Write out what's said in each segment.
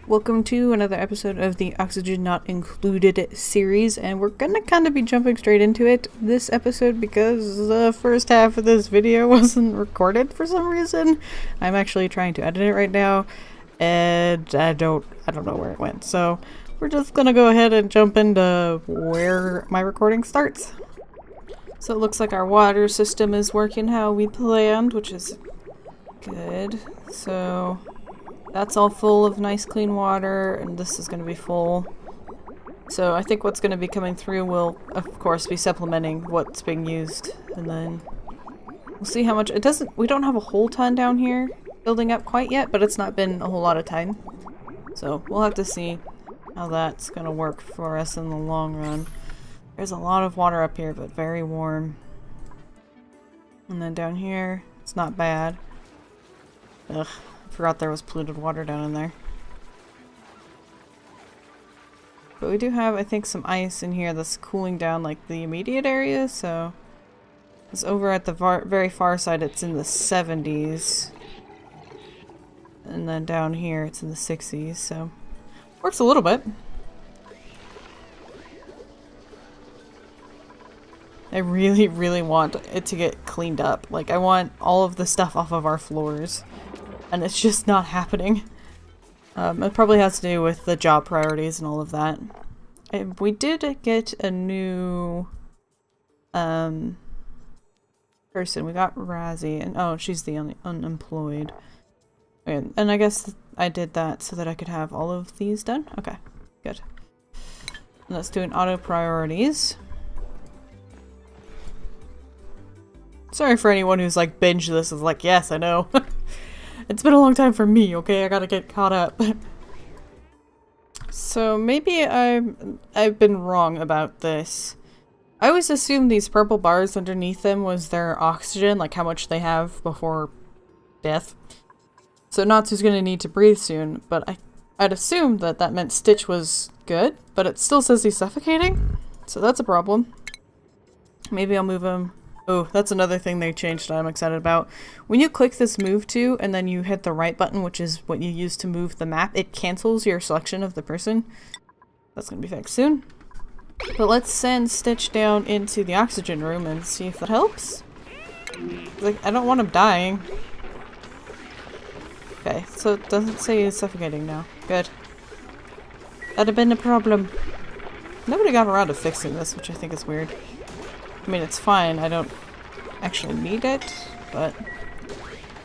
Welcome to another episode of the Oxygen Not Included series, and we're gonna kind of be jumping straight into it this episode because the first half of this video wasn't recorded for some reason. I'm actually trying to edit it right now, and I don't know where it went, so we're just gonna go ahead and jump into where my recording starts. So it looks like our water system is working how we planned, which is good. So that's all full of nice clean water, and this is going to be full. So I think what's going to be coming through will, of course, be supplementing what's being used. And then we'll see how much. We don't have a whole ton down here building up quite yet, but it's not been a whole lot of time. So we'll have to see how that's going to work for us in the long run. There's a lot of water up here, but very warm. And then down here, it's not bad. Ugh. Forgot there was polluted water down in there. But we do have, I think, some ice in here that's cooling down like the immediate area, so it's over at the very far side, it's in the 70s. And then down here it's in the 60s, so works a little bit. I really, really want it to get cleaned up. Like, I want all of the stuff off of our floors. And it's just not happening. It probably has to do with the job priorities and all of that. We did get a new person. We got Razzie, and oh, she's the only unemployed. And I guess I did that so that I could have all of these done. Okay, good. Let's do an auto priorities. Sorry for anyone who's like binged this is like, yes, I know. It's been a long time for me, okay? I gotta get caught up. So maybe I've been wrong about this. I always assumed these purple bars underneath them was their oxygen, like how much they have before death. So Natsu's gonna need to breathe soon, but I'd assumed that that meant Stitch was good, but it still says he's suffocating. So that's a problem. Maybe I'll move him. Oh, that's another thing they changed that I'm excited about. When you click this move to, and then you hit the right button, which is what you use to move the map, it cancels your selection of the person. That's gonna be fixed soon. But let's send Stitch down into the oxygen room and see if that helps. Like, I don't want him dying. Okay, so it doesn't say he's suffocating now. Good. That'd have been a problem. Nobody got around to fixing this, which I think is weird. I mean, it's fine. I don't actually need it, but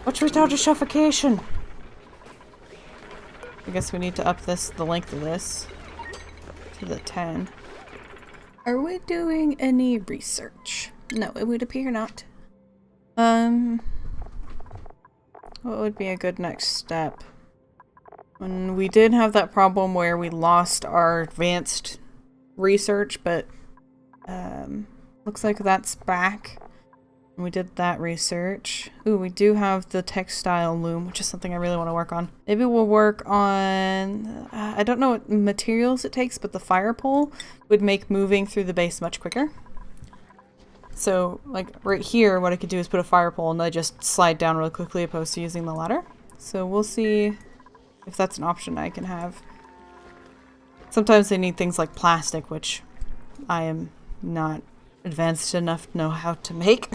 what's without a suffocation? I guess we need to up the length of this to the 10. Are we doing any research? No, it would appear not. What would be a good next step? When we did have that problem where we lost our advanced research, but looks like that's back. We did that research. Ooh, we do have the textile loom, which is something I really want to work on. Maybe we'll work on... I don't know what materials it takes, but the fire pole would make moving through the base much quicker. So, like, right here, what I could do is put a fire pole and I just slide down really quickly opposed to using the ladder. So we'll see if that's an option I can have. Sometimes they need things like plastic, which I am not advanced enough to know how to make.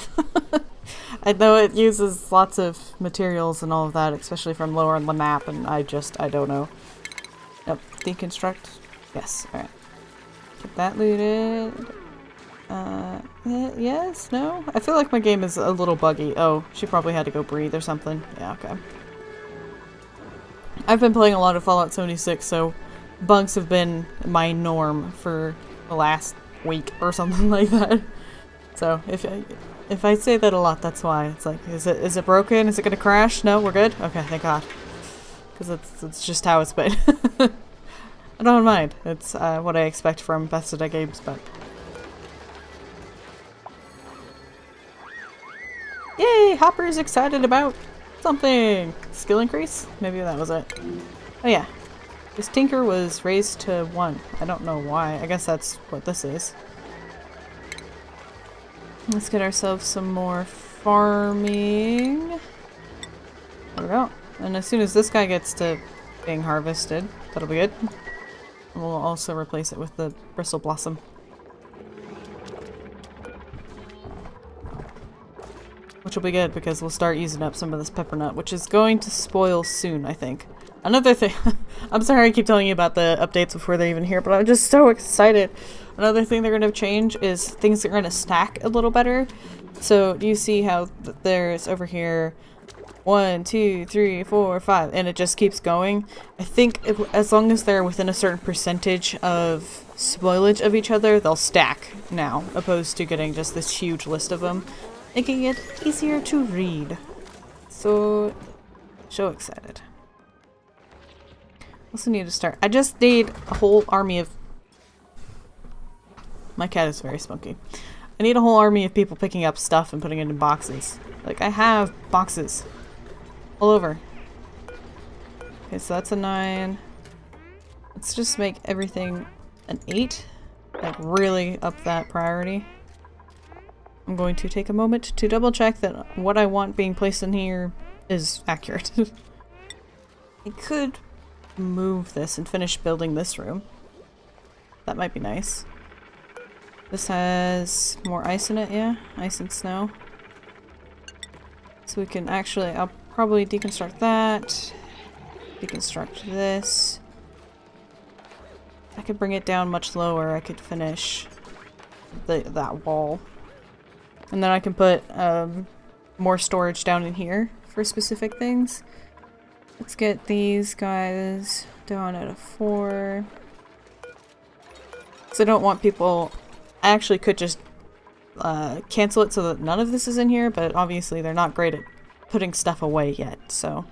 I know it uses lots of materials and all of that, especially from lower on the map, and I don't know. Yep, deconstruct. Yes, alright. Get that looted. Yes? No? I feel like my game is a little buggy. Oh, she probably had to go breathe or something. Yeah, okay. I've been playing a lot of Fallout 76, so bugs have been my norm for the last week or something like that. So if I say that a lot, that's why. It's like, is it broken? Is it gonna crash? No, we're good? Okay, thank God. Because it's just how it's been. I don't mind. It's what I expect from Bethesda games, but... Yay! Hopper's excited about something! Skill increase? Maybe that was it. Oh yeah. This Tinker was raised to 1. I don't know why. I guess that's what this is. Let's get ourselves some more farming. There we go. And as soon as this guy gets to being harvested. That'll be good. And we'll also replace it with the bristle blossom. Which will be good because we'll start using up some of this peppernut, which is going to spoil soon, I think. Another thing, I'm sorry I keep telling you about the updates before they're even here, but I'm just so excited. Another thing they're going to change is things are going to stack a little better. So do you see how there's over here 1, 2, 3, 4, 5, and it just keeps going? I think as long as they're within a certain percentage of spoilage of each other, they'll stack now, opposed to getting just this huge list of them, making it easier to read. So excited. Also need to start. I just need a whole army of... My cat is very spunky. I need a whole army of people picking up stuff and putting it in boxes. Like, I have boxes all over. Okay, so that's a 9. Let's just make everything an 8. Like, really up that priority. I'm going to take a moment to double check that what I want being placed in here is accurate. I could move this and finish building this room. That might be nice. This has more ice in it, yeah? Ice and snow. So we can actually, I'll probably deconstruct that. Deconstruct this. If I could bring it down much lower, I could finish that wall. And then I can put more storage down in here for specific things. Let's get these guys down at a 4. So I don't want people... I actually could just cancel it so that none of this is in here, but obviously they're not great at putting stuff away yet, so...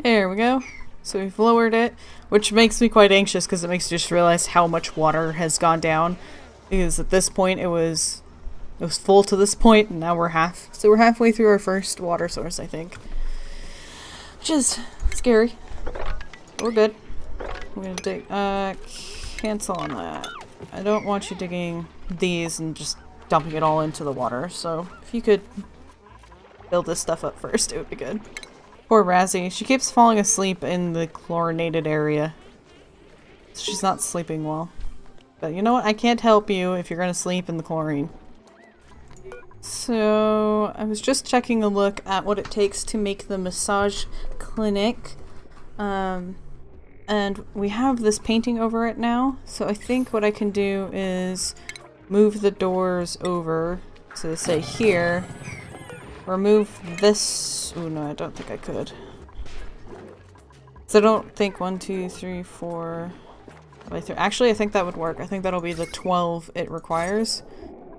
There we go. So we've lowered it, which makes me quite anxious because it makes you just realize how much water has gone down. Because at this point it was full to this point, and now we're halfway through our first water source, I think. Which is scary. We're good. We're gonna dig, cancel on that. I don't want you digging these and just dumping it all into the water, so if you could build this stuff up first, it would be good. Poor Razzie. She keeps falling asleep in the chlorinated area. She's not sleeping well. But you know what? I can't help you if you're gonna sleep in the chlorine. So, I was just checking a look at what it takes to make the massage clinic. And we have this painting over it now. So I think what I can do is move the doors over to say here. Remove this. Oh no, I don't think I could. So I don't think 1, 2, 3, 4... Actually, I think that would work. I think that'll be the 12 it requires.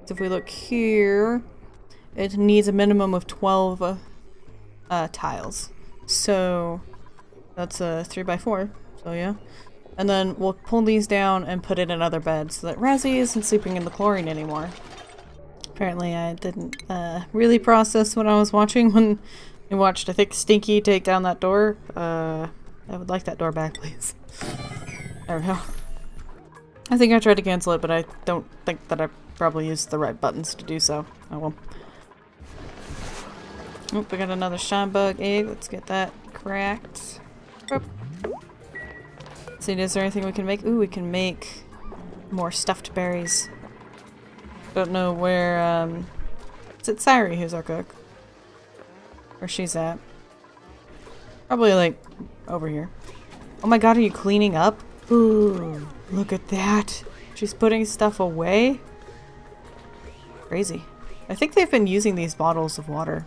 So if we look here, it needs a minimum of 12 tiles. So that's a 3x4. So yeah. And then we'll pull these down and put it in another bed so that Razzie isn't sleeping in the chlorine anymore. Apparently I didn't really process what I was watching when I watched, I think, Stinky take down that door. I would like that door back, please. There we go. I think I tried to cancel it, but I don't think that I probably used the right buttons to do so. Oh well. Oh, we got another shine bug egg. Let's get that cracked. Oop. See, is there anything we can make? Ooh, we can make more stuffed berries. Don't know where, is it Sari who's our cook? Where she's at? Probably, like, over here. Oh my god, are you cleaning up? Ooh, look at that. She's putting stuff away? Crazy. I think they've been using these bottles of water.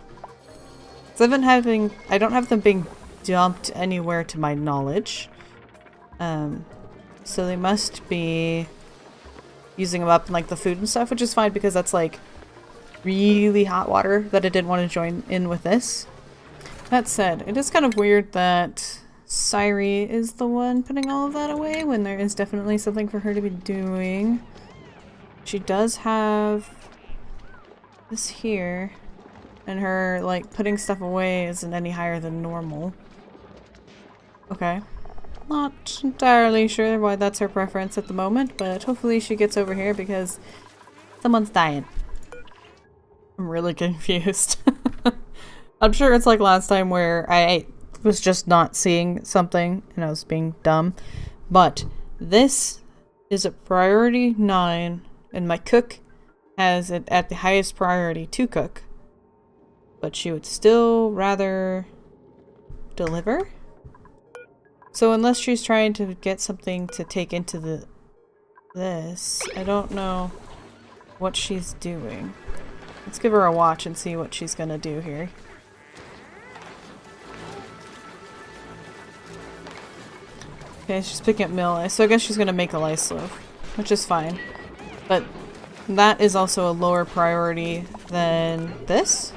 So I don't have them being dumped anywhere to my knowledge. So they must be using them up in like the food and stuff, which is fine because that's like really hot water that I didn't want to join in with this. That said, it is kind of weird that Sari is the one putting all of that away when there is definitely something for her to be doing. She does have this here, and her like putting stuff away isn't any higher than normal. Okay. Not entirely sure why that's her preference at the moment, but hopefully she gets over here because someone's dying. I'm really confused. I'm sure it's like last time where I was just not seeing something and I was being dumb. But this is a priority 9 and my cook has it at the highest priority to cook. But she would still rather deliver? So unless she's trying to get something to take into this, I don't know what she's doing. Let's give her a watch and see what she's gonna do here. Okay, she's picking up mill ice, so I guess she's gonna make a ice loaf, which is fine. But that is also a lower priority than this.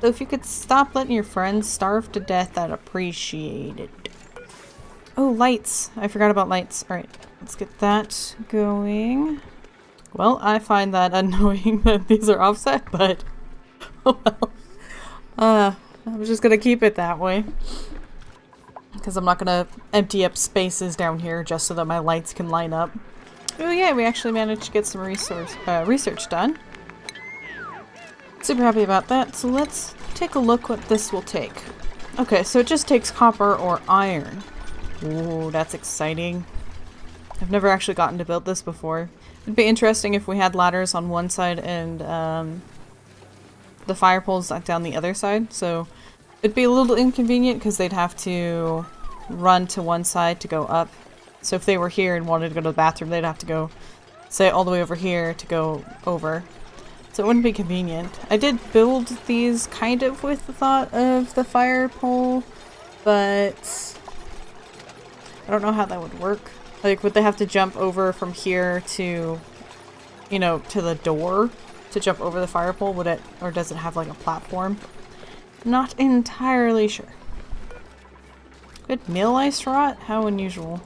So if you could stop letting your friends starve to death, I'd appreciate it. Oh, lights! I forgot about lights. Alright, let's get that going. Well, I find that annoying that these are offset, but oh well. I'm just gonna keep it that way. Because I'm not gonna empty up spaces down here just so that my lights can line up. Oh yeah, we actually managed to get some research done. Super happy about that. So let's take a look what this will take. Okay, so it just takes copper or iron. Ooh, that's exciting. I've never actually gotten to build this before. It'd be interesting if we had ladders on one side and the fire poles down the other side. So it'd be a little inconvenient because they'd have to run to one side to go up. So if they were here and wanted to go to the bathroom, they'd have to go, say, all the way over here to go over. So it wouldn't be convenient. I did build these kind of with the thought of the fire pole, but I don't know how that would work. Like, would they have to jump over from here to, you know, to the door to jump over the fire pole? Would it, or does it have like a platform? Not entirely sure. Good meal ice rot? How unusual.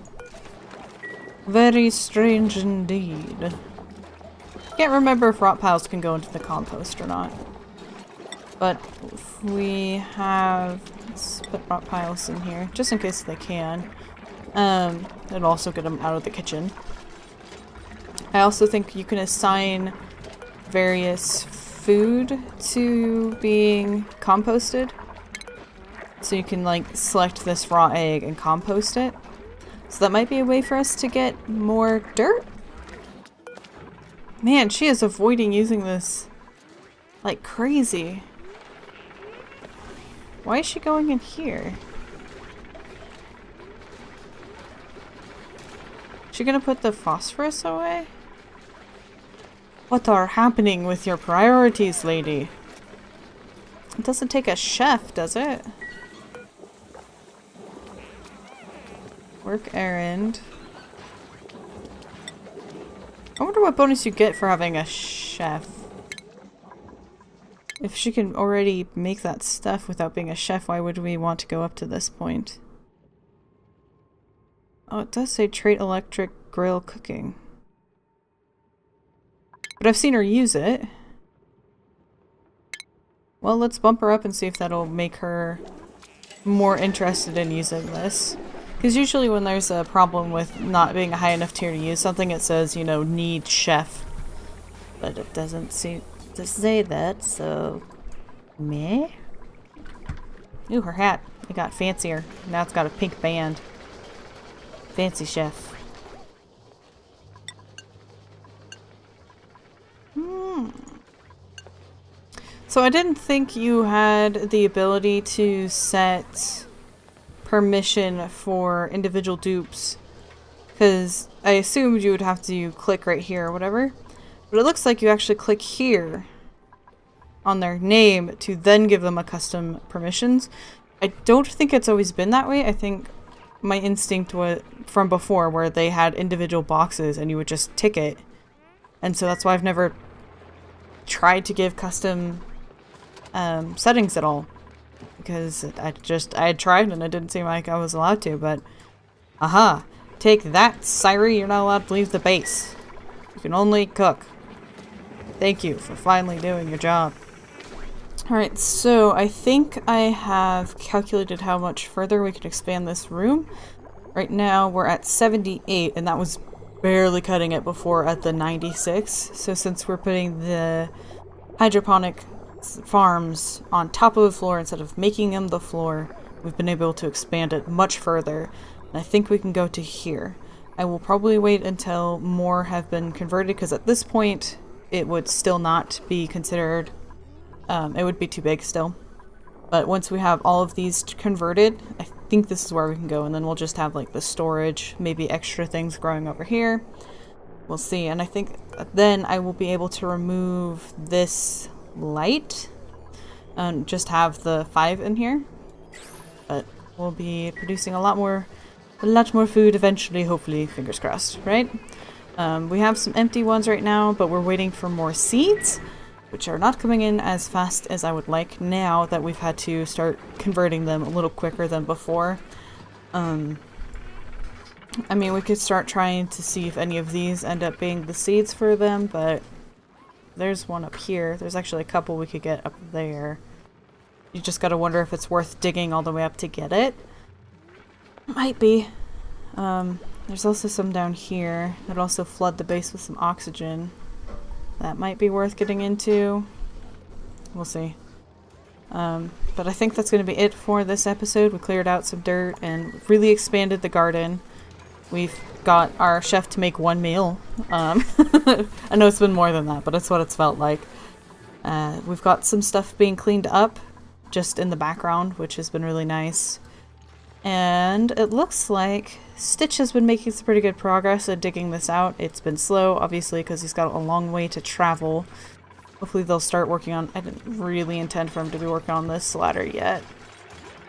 Very strange indeed. Can't remember if rot piles can go into the compost or not. But if we have... Let's put rot piles in here, just in case they can. It'll also get them out of the kitchen. I also think you can assign various food to being composted. So you can like select this raw egg and compost it. So that might be a way for us to get more dirt. Man, she is avoiding using this like crazy. Why is she going in here? Is she gonna put the phosphorus away? What are happening with your priorities, lady? It doesn't take a chef, does it? Work errand. I wonder what bonus you get for having a chef. If she can already make that stuff without being a chef, why would we want to go up to this point? Oh, it does say trait electric grill cooking. But I've seen her use it. Well, let's bump her up and see if that'll make her more interested in using this. Because usually when there's a problem with not being a high enough tier to use something, it says, you know, need chef. But it doesn't seem to say that, so... Meh? Ooh, her hat. It got fancier. Now it's got a pink band. Fancy chef. So I didn't think you had the ability to set permission for individual dupes, because I assumed you would have to click right here or whatever, but it looks like you actually click here on their name to then give them a custom permissions. I don't think it's always been that way. I think my instinct was from before where they had individual boxes and you would just tick it, and so that's why I've never tried to give custom settings at all. Because I had tried and it didn't seem like I was allowed to, but... Aha! Take that, Siri! You're not allowed to leave the base. You can only cook. Thank you for finally doing your job. Alright, so I think I have calculated how much further we can expand this room. Right now we're at 78, and that was barely cutting it before at the 96. So since we're putting the hydroponic farms on top of the floor instead of making them the floor, we've been able to expand it much further. And I think we can go to here. I will probably wait until more have been converted, because at this point it would still not be considered, it would be too big still. But once we have all of these converted, I think this is where we can go, and then we'll just have like the storage, maybe extra things growing over here. We'll see. And I think then I will be able to remove this light and just have the 5 in here. But we'll be producing a lot more food eventually, hopefully, fingers crossed, right? We have some empty ones right now, but we're waiting for more seeds, which are not coming in as fast as I would like now that we've had to start converting them a little quicker than before. I mean, we could start trying to see if any of these end up being the seeds for them, but there's one up here. There's actually a couple we could get up there. You just gotta wonder if it's worth digging all the way up to get it. Might be. There's also some down here that also flood the base with some oxygen. That might be worth getting into. We'll see. But I think that's going to be it for this episode. We cleared out some dirt and really expanded the garden. We've got our chef to make 1 meal. I know it's been more than that, but it's what it's felt like. We've got some stuff being cleaned up just in the background, which has been really nice. And it looks like Stitch has been making some pretty good progress at digging this out. It's been slow, obviously, because he's got a long way to travel. Hopefully they'll start working on... I didn't really intend for him to be working on this ladder yet.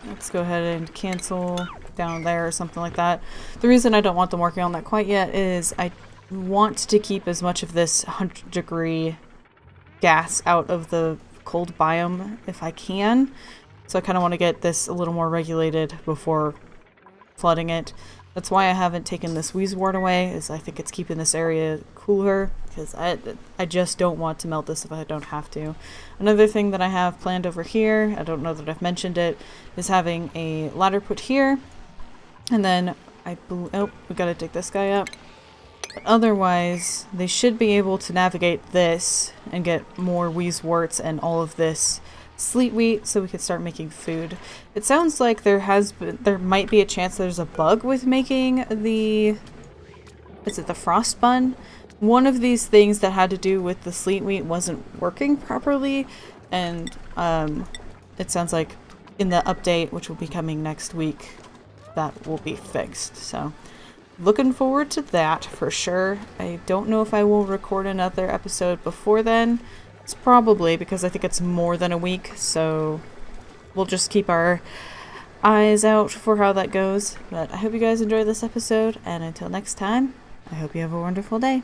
Let's go ahead and cancel down there or something like that. The reason I don't want them working on that quite yet is I want to keep as much of this 100-degree gas out of the cold biome if I can. So I kind of want to get this a little more regulated before flooding it. That's why I haven't taken this wheezewort away, is I think it's keeping this area cooler, because I just don't want to melt this if I don't have to. Another thing that I have planned over here, I don't know that I've mentioned it, is having a ladder put here, and then oh, we gotta take this guy up. But otherwise, they should be able to navigate this and get more wheezeworts and all of this sleet wheat so we could start making food. It sounds like there might be a chance there's a bug with making the frost bun. One of these things that had to do with the sleet wheat wasn't working properly, and it sounds like in the update, which will be coming next week, that will be fixed. So looking forward to that for sure. I don't know if I will record another episode before then. It's probably because I think it's more than a week, so we'll just keep our eyes out for how that goes. But I hope you guys enjoyed this episode, and until next time, I hope you have a wonderful day.